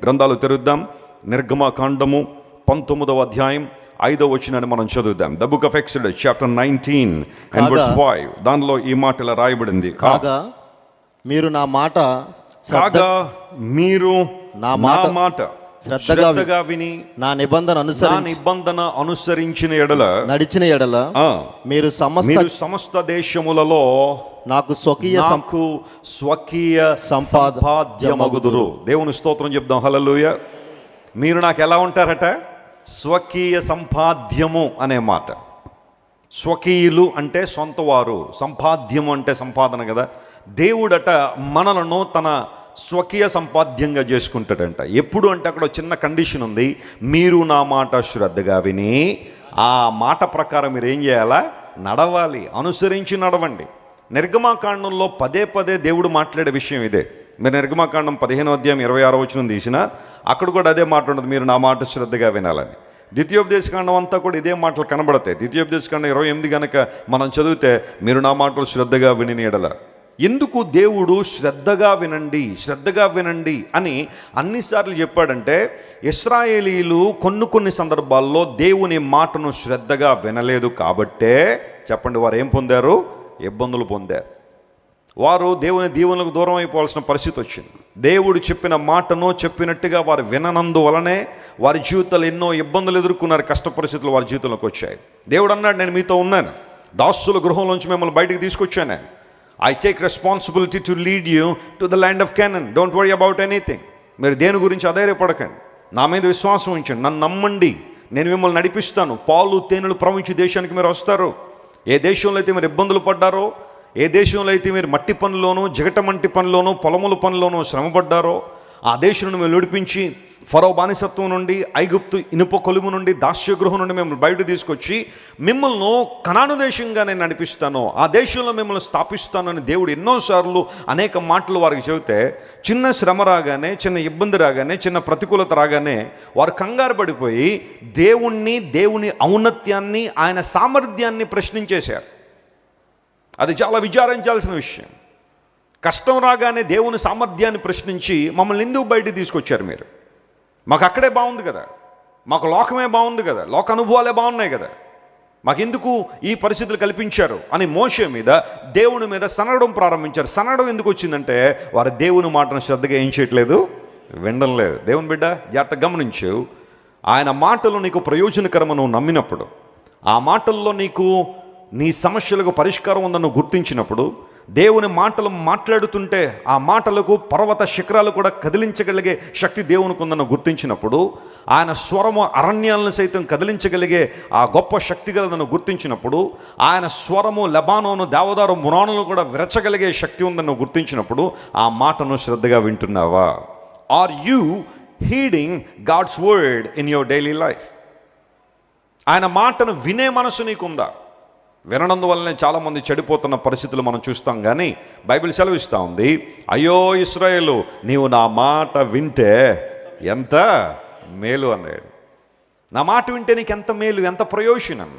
గ్రంథాలు తెరుద్దాం. నిర్గమకాండము 19వ అధ్యాయం 5వ వచనాన్ని మనం చదువుదాం. The book of exodus chapter 19 and verse 5. దానిలో ఈ మాట ఇలా రాయబడింది. కాగా మీరు నా మాట శ్రద్ధగా విని నా నిబంధన అనుసరించిన ఎడల నడిచిన ఎడల మీరు సమస్త దేశములలో నాకు స్వకీయ సంపాద్యమగుదురు. దేవుని స్తోత్రం చెప్దాం. హల్లెలూయా. మీరు నాకు ఎలా ఉంటారట? స్వకీయ సంపాద్యము అనే మాట. స్వకీయులు అంటే సొంతవారు, సంపాద్యము అంటే సంపాదన కదా. దేవుడట మనలను తన స్వకీయ సంపాద్యంగా చేసుకుంటాడంట. ఎప్పుడు అంటే అక్కడ చిన్న కండిషన్ ఉంది. మీరు నా మాట శ్రద్ధగా విని ఆ మాట ప్రకారం మీరు ఏం చేయాలా? నడవాలి, అనుసరించి నడవండి. నిర్గమకాండంలో పదే పదే దేవుడు మాట్లాడే విషయం ఇదే. మీరు నిర్గమకాండం 15వ అధ్యాయం 26వ వచనం తీసినా అక్కడ కూడా అదే మాట ఉండదు, మీరు నా మాట శ్రద్ధగా వినాలని. ద్వితీయోపదేశకాండం అంతా కూడా ఇదే మాటలు కనబడతాయి. ద్వితీయోపదేశకాండం 28 కనుక మనం చదివితే మీరు నా మాటలు శ్రద్ధగా విని ఎడల. ఎందుకు దేవుడు శ్రద్ధగా వినండి అని అన్నిసార్లు చెప్పాడంటే, ఇశ్రాయేలీలు కొన్ని సందర్భాల్లో దేవుని మాటను శ్రద్ధగా వినలేదు కాబట్టే చెప్పండి వారు ఏం పొందారు? ఇబ్బందులు పొందారు. వారు దేవుని దీవెనలకు దూరం అయిపోవాల్సిన పరిస్థితి వచ్చింది. దేవుడు చెప్పిన మాటను చెప్పినట్టుగా వారు విననందువలనే వారి జీవితాలు ఎన్నో ఇబ్బందులు ఎదుర్కొన్నారు. కష్ట పరిస్థితులు వారి జీవితంలోకి వచ్చాయి. దేవుడు అన్నాడు, నేను మీతో ఉన్నాను, దాసుల గృహంలోంచి మిమ్మల్ని బయటికి తీసుకొచ్చాను. I take responsibility to lead you to the land of Canaan. Don't worry about anything. మీరు దేని గురించి అధైర్యపడకండి, నా మీద విశ్వాసం ఉంచండి, నన్ను నమ్మండి, నేను మిమ్మల్ని నడిపిస్తాను. పాలు తేనెలు ప్రవహించే దేశానికి మీరు వస్తారు. ఏ దేశంలో అయితే మీరు ఇబ్బందులు పడ్డారో, ఏ దేశంలో అయితే మీరు మట్టి పనుల్లోనూ, జిగటమంటి పనుల్లోనూ, పొలముల పనుల్లోనూ శ్రమపడ్డారో ఆ దేశం మీరు విడిపించి ఫరో బానిసత్వం నుండి, ఐగుప్తు ఇనుప కొలుము నుండి, దాస్యగృహం నుండి మిమ్మల్ని బయట తీసుకొచ్చి మిమ్మల్ని కనాను దేశంగా నేను నడిపిస్తాను, ఆ దేశంలో మిమ్మల్ని స్థాపిస్తానని దేవుడు ఎన్నోసార్లు అనేక మాటలు వారికి చెబితే, చిన్న శ్రమ రాగానే, చిన్న ఇబ్బంది రాగానే, చిన్న ప్రతికూలత రాగానే వారు కంగారు పడిపోయి దేవుని ఔన్నత్యాన్ని, ఆయన సామర్థ్యాన్ని ప్రశ్నించేశారు. అది చాలా విచారించాల్సిన విషయం. కష్టం రాగానే దేవుని సామర్థ్యాన్ని ప్రశ్నించి మమ్మల్ని ఎందుకు బయటికి తీసుకొచ్చారు మీరు? మాకు అక్కడే బాగుంది కదా, మాకు లోకమే బాగుంది కదా, లోక అనుభవాలే బాగున్నాయి కదా, మాకెందుకు ఈ పరిస్థితులు కల్పించారు అని మోషే మీద, దేవుని మీద సనగడం ప్రారంభించారు. సనగడం ఎందుకు వచ్చిందంటే వారు దేవుని మాటను శ్రద్ధగా ఏం చేయట్లేదు, వినడం లేదు. దేవుని బిడ్డ జాగ్రత్తగా గమనించు. ఆయన మాటలు నీకు ప్రయోజనకరము నువ్వు నమ్మినప్పుడు, ఆ మాటల్లో నీకు నీ సమస్యలకు పరిష్కారం ఉందని గుర్తించినప్పుడు, దేవుని మాటలు మాట్లాడుతుంటే ఆ మాటలకు పర్వత శిఖరాలు కూడా కదిలించగలిగే శక్తి దేవునికి ఉందని గుర్తించినప్పుడు, ఆయన స్వరము అరణ్యాలను సైతం కదిలించగలిగే ఆ గొప్ప శక్తి గలదని గుర్తించినప్పుడు, ఆయన స్వరము లెబానోను, దేవదారు, మురానులు కూడా విరచగలిగే శక్తి ఉందని గుర్తించినప్పుడు ఆ మాటను శ్రద్ధగా వింటున్నావా? Are you heeding God's word in your daily life? ఆయన మాటను వినే మనసు నీకుందా? విననందువల్లనే చాలామంది చెడిపోతున్న పరిస్థితులు మనం చూస్తాం. కానీ బైబిల్ సెలవిస్తూ ఉంది, అయ్యో ఇశ్రాయేలు, నీవు నా మాట వింటే ఎంత మేలు అన్నాడు. నా మాట వింటే నీకు ఎంత మేలు, ఎంత ప్రయోజనం.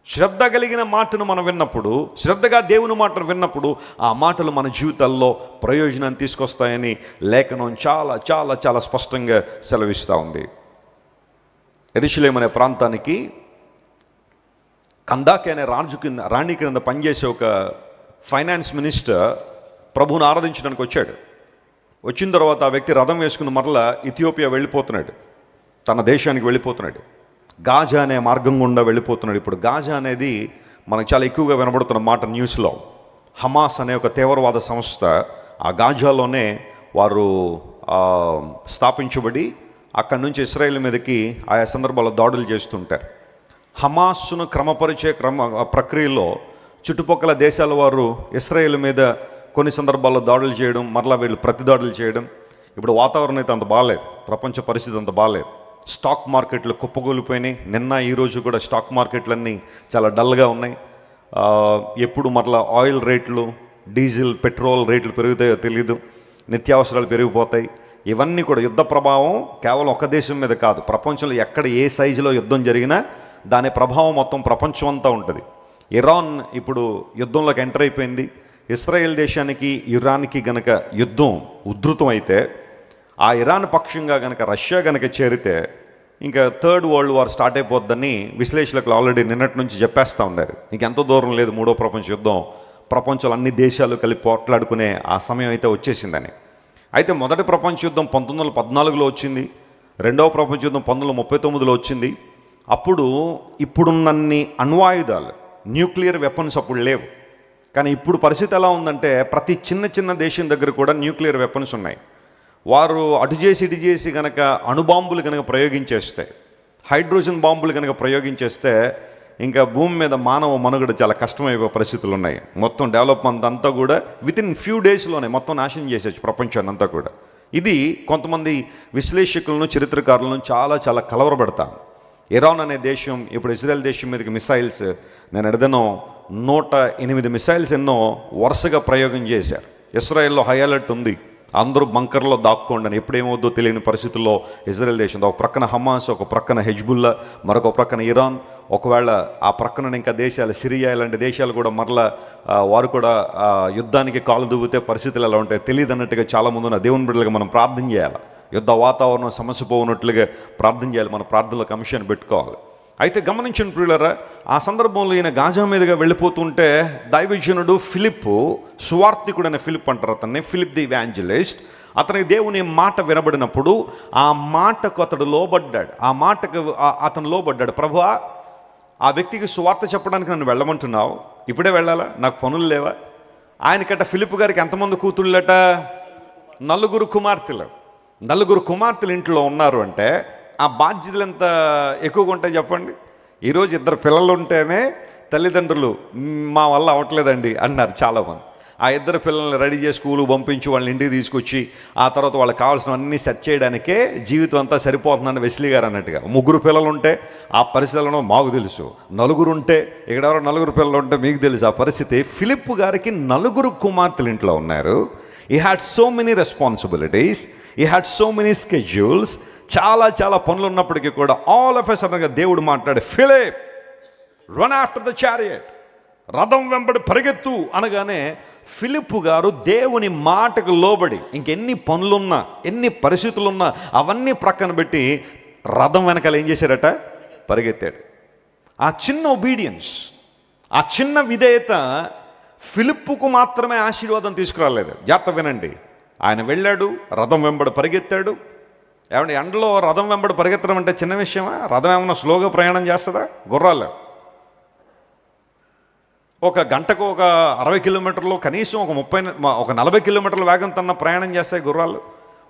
శ్రద్ధ కలిగిన మాటను మనం విన్నప్పుడు, శ్రద్ధగా దేవుని మాటను విన్నప్పుడు ఆ మాటలు మన జీవితాల్లో ప్రయోజనాన్ని తీసుకొస్తాయని లేఖనం చాలా చాలా చాలా స్పష్టంగా సెలవిస్తూ ఉంది. యెరూషలేము అనే ప్రాంతానికి కందాకి అనే రాణి కింద పనిచేసే ఒక ఫైనాన్స్ మినిస్టర్ ప్రభువును ఆరాధించడానికి వచ్చాడు. వచ్చిన తర్వాత ఆ వ్యక్తి రథం వేసుకుని మరలా ఇథియోపియా వెళ్ళిపోతున్నాడు, తన దేశానికి వెళ్ళిపోతున్నాడు. గాజా అనే మార్గం గుండా వెళ్ళిపోతున్నాడు. ఇప్పుడు గాజా అనేది మనకు చాలా ఎక్కువగా వినబడుతున్న మాట న్యూస్లో. హమాస్ అనే ఒక తీవ్రవాద సంస్థ ఆ గాజాలోనే వారు స్థాపించబడి అక్కడి నుంచి ఇశ్రాయేల్ మీదకి ఆయా సందర్భాల్లో దాడులు చేస్తుంటారు. హమాస్ను క్రమపరిచే ప్రక్రియలో చుట్టుపక్కల దేశాల వారు ఇశ్రాయేల్ మీద కొన్ని సందర్భాల్లో దాడులు చేయడం, మరలా వీళ్ళు ప్రతి దాడులు చేయడం. ఇప్పుడు వాతావరణం అయితే అంత బాగాలేదు, ప్రపంచ పరిస్థితి అంత బాగాలేదు. స్టాక్ మార్కెట్లు కుప్పగూలిపోయినాయి. నిన్న ఈరోజు కూడా స్టాక్ మార్కెట్లన్నీ చాలా డల్గా ఉన్నాయి. ఎప్పుడు మరలా ఆయిల్ రేట్లు, డీజిల్, పెట్రోల్ రేట్లు పెరుగుతాయో తెలీదు. నిత్యావసరాలు పెరిగిపోతాయి. ఇవన్నీ కూడా యుద్ధ ప్రభావం కేవలం ఒక దేశం మీద కాదు, ప్రపంచంలో ఎక్కడ ఏ సైజులో యుద్ధం జరిగినా దాని ప్రభావం మొత్తం ప్రపంచం అంతా ఉంటుంది. ఇరాన్ ఇప్పుడు యుద్ధంలోకి ఎంటర్ అయిపోయింది. ఇస్రాయేల్ దేశానికి ఇరాన్కి గనక యుద్ధం ఉధృతం అయితే ఆ ఇరాన్ పక్షంగా కనుక రష్యా కనుక చేరితే ఇంకా థర్డ్ వరల్డ్ వార్ స్టార్ట్ అయిపోద్దని విశ్లేషకులు ఆల్రెడీ నిన్నటి నుంచి చెప్పేస్తూ ఉన్నారు. ఇంకెంతో దూరం లేదు మూడో ప్రపంచ యుద్ధం, ప్రపంచంలో అన్ని దేశాలు కలిపి పోట్లాడుకునే ఆ సమయం అయితే వచ్చేసిందని. అయితే మొదటి ప్రపంచ యుద్ధం 1914లో వచ్చింది, రెండవ ప్రపంచ యుద్ధం 1939లో వచ్చింది. అప్పుడు ఇప్పుడున్నన్ని అణ్వాయుధాలు, న్యూక్లియర్ వెపన్స్ అప్పుడు లేవు. కానీ ఇప్పుడు పరిస్థితి ఎలా ఉందంటే ప్రతి చిన్న చిన్న దేశం దగ్గర కూడా న్యూక్లియర్ వెపన్స్ ఉన్నాయి. వారు అటు చేసి ఇటు చేసి కనుక అణుబాంబులు కనుక ప్రయోగించేస్తే, హైడ్రోజన్ బాంబులు కనుక ప్రయోగించేస్తే ఇంకా భూమి మీద మానవ మనుగడ చాలా కష్టమైపోయే పరిస్థితులు ఉన్నాయి. మొత్తం డెవలప్మెంట్ అంతా కూడా వితిన్ ఫ్యూ డేస్లోనే మొత్తం నాశనం చేసేచ్చు ప్రపంచాన్ని అంతా కూడా. ఇది కొంతమంది విశ్లేషకులను, చరిత్రకారులను చాలా చాలా కలవరపెడతాను. ఇరాన్ అనే దేశం ఇప్పుడు ఇజ్రాయెల్ దేశం మీదకి మిసైల్స్, నేను ఎడదనో 108 మిసైల్స్ ఎన్నో వరుసగా ప్రయోగం చేశారు. ఇస్రాయెల్లో హై అలర్ట్ ఉంది, అందరూ బంకర్లో దాక్కోండి అని. ఎప్పుడేమవుద్దో తెలియని పరిస్థితుల్లో ఇజ్రాయెల్ దేశం, ఒక ప్రక్కన హమాస్, ఒక ప్రక్కన హెజ్బుల్లా, మరొక ప్రక్కన ఇరాన్, ఒకవేళ ఆ ప్రక్కన ఇంకా దేశాలు సిరియా ఇలాంటి దేశాలు కూడా మరలా వారు కూడా యుద్ధానికి కాలు దువ్వితే పరిస్థితులు ఎలా ఉంటాయి తెలియదు అన్నట్టుగా చాలామంది ఉన్న దేవుని బిడ్డలుగా మనం ప్రార్థన చేయాలి. యుద్ధ వాతావరణం సమస్య పోనట్లుగా ప్రార్థన చేయాలి, మన ప్రార్థనలో కమిషన్ పెట్టుకోవాలి. అయితే గమనించిన ప్రియులారా, ఆ సందర్భంలో ఈయన గాజా మీదుగా వెళ్ళిపోతుంటే దైవజనుడు ఫిలిప్పు, సువార్తికుడైన ఫిలిప్ అంటారు అతన్ని, ఫిలిప్ ది ఇవాంజలిస్ట్, అతనికి దేవుని మాట వినబడినప్పుడు ఆ మాటకు అతడు లోబడ్డాడు. ఆ మాటకు అతను లోబడ్డాడు. ప్రభువా, ఆ వ్యక్తికి సువార్త చెప్పడానికి నన్ను వెళ్ళమంటున్నావు, ఇప్పుడే వెళ్ళాలా, నాకు పనులు లేవా? ఆయనకట ఫిలిప్ గారికి ఎంతమంది కూతుళ్ళట? 4 కుమార్తెలు. 4 కుమార్తెలు ఇంట్లో ఉన్నారు అంటే ఆ బాధ్యతలు ఎంత ఎక్కువగా ఉంటాయి చెప్పండి. ఈరోజు 2 పిల్లలు ఉంటేనే తల్లిదండ్రులు మా వల్ల అవ్వట్లేదండి అన్నారు చాలామంది. ఆ 2 పిల్లల్ని రెడీ చేసి స్కూలు పంపించి వాళ్ళని ఇంటికి తీసుకొచ్చి ఆ తర్వాత వాళ్ళకి కావాల్సినవన్నీ సెట్ చేయడానికే జీవితం అంతా సరిపోతుందని వెస్లీ గారు అన్నట్టుగా. 3 పిల్లలు ఉంటే ఆ పరిస్థితులను మాకు తెలుసు, 4 ఉంటే ఇక్కడ ఎవరో 4 పిల్లలు ఉంటే మీకు తెలుసు ఆ పరిస్థితి. ఫిలిప్ గారికి 4 కుమార్తెలు ఇంట్లో ఉన్నారు. He had so many responsibilities, he had so many schedules, చాలా చాలా పనులు ఉన్నప్పటికీ కూడా ఆల్ ఆఫ్ ఎ సడన్గా దేవుడు మాట్లాడే, Philip run after the chariot, రథం వెంబడి పరిగెత్తు అనగానే ఫిలిప్ గారు దేవుని మాటకు లోబడి ఇంకెన్ని పనులున్నా, ఎన్ని పరిస్థితులున్నా అవన్నీ ప్రక్కన పెట్టి రథం వెనకాల ఏం చేశారట? పరిగెత్తాడు. ఆ చిన్న ఒబీడియన్స్, ఆ చిన్న విధేయత ఫిలిప్పుకు మాత్రమే ఆశీర్వాదం తీసుకురాలేదు. జాగ్రత్త వినండి. ఆయన వెళ్ళాడు, రథం వెంబడి పరిగెత్తాడు. ఏమంటే ఎండలో రథం వెంబడి పరిగెత్తడం అంటే చిన్న విషయమా? రథం ఏమన్నా స్లోగా ప్రయాణం చేస్తుందా? గుర్రాలు ఒక గంటకు ఒక 60 కిలోమీటర్లు, కనీసం ఒక 40 కిలోమీటర్ల వేగం తన ప్రయాణం చేస్తాయి గుర్రాలు.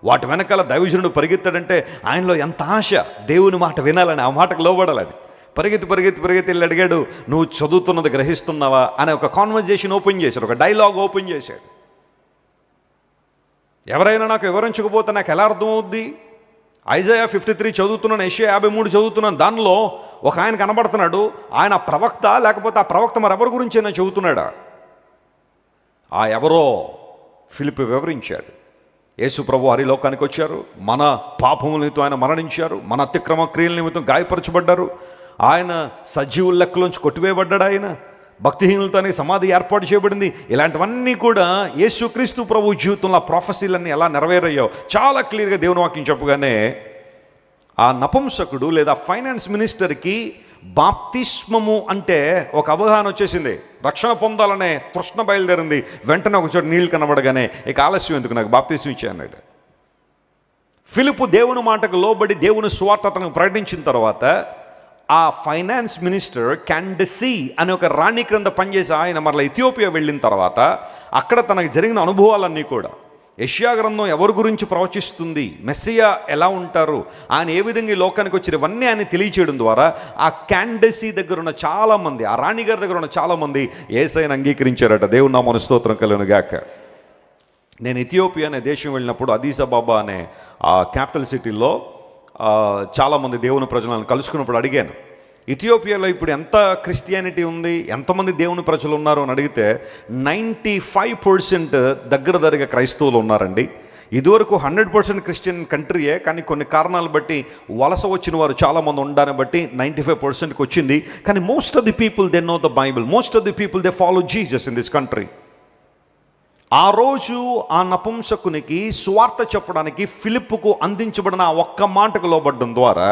వాటి వెనకాల దైవజనుడు పరిగెత్తాడంటే ఆయనలో ఎంత ఆశ, దేవుని మాట వినాలని, ఆ మాటకు లోబడాలని. పరిగెత్తి పరిగెత్తి పరిగెత్తి వెళ్ళి అడిగాడు, నువ్వు చదువుతున్నది గ్రహిస్తున్నావా అనే ఒక కాన్వర్జేషన్ ఓపెన్ చేశాడు, ఒక డైలాగ్ ఓపెన్ చేశాడు. ఎవరైనా నాకు వివరించకపోతే నాకు ఎలా అర్థమవుద్ది? ఐజయా 53 చదువుతున్నాను, యెషయా 53 చదువుతున్నాను. దానిలో ఒక ఆయన కనబడుతున్నాడు. ఆయన ప్రవక్త, లేకపోతే ఆ ప్రవక్త మరెవరి గురించి అయినా చెబుతున్నాడా? ఆ ఎవరో ఫిలిప్ వివరించాడు. యేసు ప్రభు వారి లోకానికి వచ్చారు, మన పాపముల నిమిత్తం ఆయన మరణించారు, మన అతిక్రమ క్రియల నిమిత్తం గాయపరచబడ్డారు, ఆయన సజీవుల లెక్కలోంచి కొట్టివేయబడ్డాడు, ఆయన భక్తిహీనులతోనే సమాధి ఏర్పాటు చేయబడింది. ఇలాంటివన్నీ కూడా యేసుక్రీస్తు ప్రభు జీవితంలో ఆ ప్రొఫెసీలన్నీ ఎలా నెరవేరయ్యో చాలా క్లియర్గా దేవుని వాక్యం చెప్పగానే ఆ నపుంసకుడు లేదా ఫైనాన్స్ మినిస్టర్కి బాప్తిస్మము అంటే ఒక అవగాహన వచ్చేసింది. రక్షణ పొందాలనే తృష్ణ బయలుదేరింది. వెంటనే ఒక చోట నీళ్ళు కనబడగానే ఇక ఆలస్యం ఎందుకు, నాకు బాప్తిస్మం ఇచ్చే అన్నాడు. ఫిలిప్పు దేవుని మాటకు లోబడి దేవుని సువార్త అతనికి ప్రకటించిన తర్వాత ఆ ఫైనాన్స్ మినిస్టర్ క్యాండసీ అనే ఒక రాణి క్రింద పనిచేసి ఆయన మరలా ఇథియోపియా వెళ్ళిన తర్వాత అక్కడ తనకు జరిగిన అనుభవాలన్నీ కూడా, యెషయా గ్రంథం ఎవరి గురించి ప్రవచిస్తుంది, మెస్సియా ఎలా ఉంటారు, ఆయన ఏ విధంగా ఈ లోకానికి వచ్చారు, ఇవన్నీ ఆయన తెలియచేయడం ద్వారా ఆ క్యాండసీ దగ్గర ఉన్న చాలామంది, ఆ రాణిగారి దగ్గర ఉన్న చాలామంది యేసయ్యను అంగీకరించారట. దేవుని నామమున స్తోత్రం కలుగును గాక. నేను ఇథియోపియా అనే దేశం వెళ్ళినప్పుడు అదీస్ అబాబా అనే ఆ క్యాపిటల్ సిటీలో చాలామంది దేవుని ప్రజలను కలుసుకున్నప్పుడు అడిగాను, ఇథియోపియాలో ఇప్పుడు ఎంత క్రిస్టియానిటీ ఉంది, ఎంతమంది దేవుని ప్రజలు ఉన్నారు అని అడిగితే 95% దగ్గర క్రైస్తవులు ఉన్నారండి. ఇదివరకు 100% క్రిస్టియన్ కంట్రీయే, కానీ కొన్ని కారణాలు బట్టి వలస వచ్చిన వారు చాలామంది ఉండడాన్ని బట్టి 95%కి వచ్చింది. కానీ most of the people they know the Bible, most of the people they follow Jesus in this country. ఆ రోజు ఆ నపుంసకునికి సువార్త చెప్పడానికి ఫిలిప్పుకు అందించబడిన ఆ ఒక్క మాటకు లోబడ్డం ద్వారా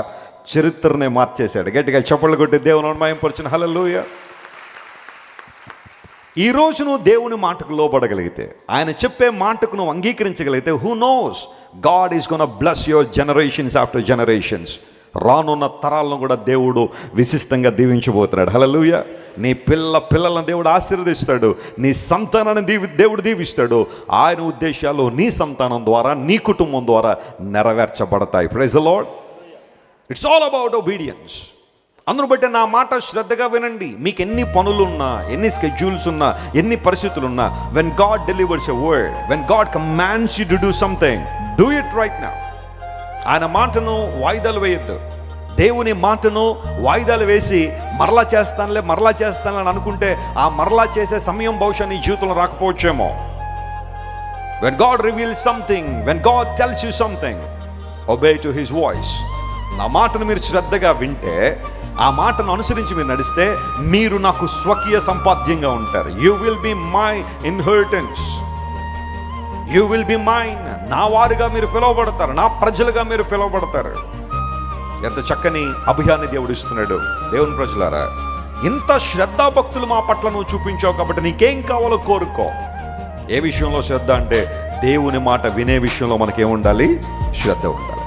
చరిత్రనే మార్చేశాడు. గట్టిగా చప్పట్లు కొట్టి దేవుని మహిమపరచున హల్లెలూయా. ఈ రోజు నువ్వు దేవుని మాటకు లోబడగలిగితే, ఆయన చెప్పే మాటకు నువ్వు అంగీకరించగలిగితే, who knows, God is gonna bless your generations after generations. రానున్న తరాలను కూడా దేవుడు విశిష్టంగా దీవించబోతున్నాడు. హల్లెలూయా. నీ పిల్లలను దేవుడు ఆశీర్వదిస్తాడు, నీ సంతానాన్ని దేవుడు దీవిస్తాడు. ఆయన ఉద్దేశాలు నీ సంతానం ద్వారా, నీ కుటుంబం ద్వారా నెరవేర్చబడతాయి. Praise the Lord. It's all about obedience. అందును బట్టి నా మాట శ్రద్ధగా వినండి. మీకు ఎన్ని పనులున్నా, ఎన్ని స్కెడ్యూల్స్ ఉన్నా, ఎన్ని పరిస్థితులున్నా, when God delivers a word, when God commands you to do something, do it right now. ఆయన మాటను వాయిదాలు వేయొద్దు. దేవుని మాటను వాయిదాలు వేసి మరలా చేస్తానులే అని అనుకుంటే ఆ మరలా చేసే సమయం బహుశా నీ జీవితంలో రాకపోవచ్చేమో. When God reveals something, when God tells you something, obey to his voice. నా మాటను మీరు శ్రద్ధగా వింటే, ఆ మాటను అనుసరించి మీరు నడిస్తే, మీరు నాకు స్వకీయ సంపాద్యంగా ఉంటారు. You will be my inheritance, you will be mine. నా వారుగా మీరు పిలువబడతారు, నా ప్రజలుగా మీరు పిలువబడతారు. ఎంత చక్కని అభయాన్ని దేవుడు ఇస్తున్నాడు. దేవుని ప్రజలారా, ఇంత శ్రద్ధాభక్తులు మా పట్ల నువ్వు చూపించావు కాబట్టి నీకేం కావాలో కోరుకో. ఏ విషయంలో శ్రద్ధ అంటే, దేవుని మాట వినే విషయంలో మనకేముండాలి? శ్రద్ధ ఉండాలి.